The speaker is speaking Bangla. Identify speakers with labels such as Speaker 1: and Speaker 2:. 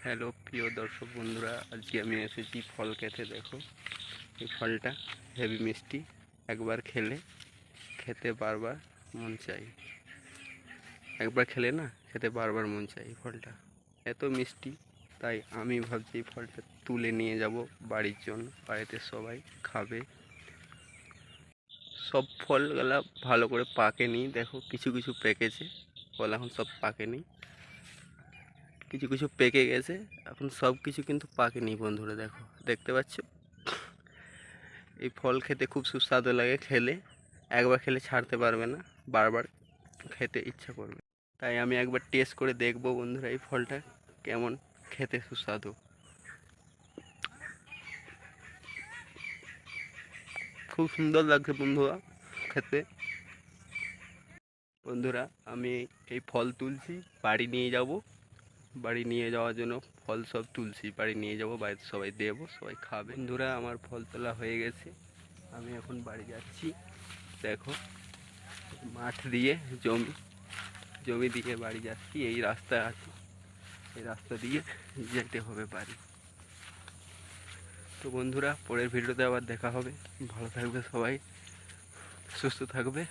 Speaker 1: হ্যালো প্রিয় দর্শক বন্ধুরা, আজকে আমি এসেছি ফল খেতে। দেখো, এই ফলটা হেভি মিষ্টি। একবার খেলে খেতে বারবার মন চাই। একবার খেলে না খেতে বারবার মন চাই। এই ফলটা এত মিষ্টি, তাই আমি ভাবছি এই ফলটা তুলে নিয়ে যাব বাড়ির জন্য। বাড়িতে সবাই খাবে। সব ফলগুলা ভালো করে পাকেনি, দেখো কিছু কিছু পেকেছে। ফল এখন সব পাকেনি, কিছু কিছু পেকে গেছে। এখন সব কিছু কিন্তু পাকেনি বন্ধুরা, দেখো, দেখতে পাচ্ছ। এই ফল খেতে খুব সুস্বাদু লাগে। খেলে একবার খেলে ছাড়তে পারবে না, বারবার খেতে ইচ্ছা করবে। তাই আমি একবার টেস্ট করে দেখবো বন্ধুরা, এই ফলটা কেমন খেতে সুস্বাদু। খুব সুন্দর লাগছে বন্ধুরা খেতে। বন্ধুরা, আমি এই ফল তুলছি, বাড়ি নিয়ে যাব। বাড়ি নিয়ে যাওয়ার জন্য ফল সব তুলছি, বাড়ি নিয়ে যাব, বাড়িতে সবাই দেবো, সবাই খাবে। বন্ধুরা, আমার ফল তোলা হয়ে গেছে, আমি এখন বাড়ি যাচ্ছি। দেখো, মাঠ দিয়ে জমি জমি দিয়ে বাড়ি যাচ্ছি। এই রাস্তা আছে, এই রাস্তা দিয়ে যেতে হবে বাড়ি। তো বন্ধুরা, পরের ভিডিওতে আবার দেখা হবে। ভালো থাকবে সবাই, সুস্থ থাকবে।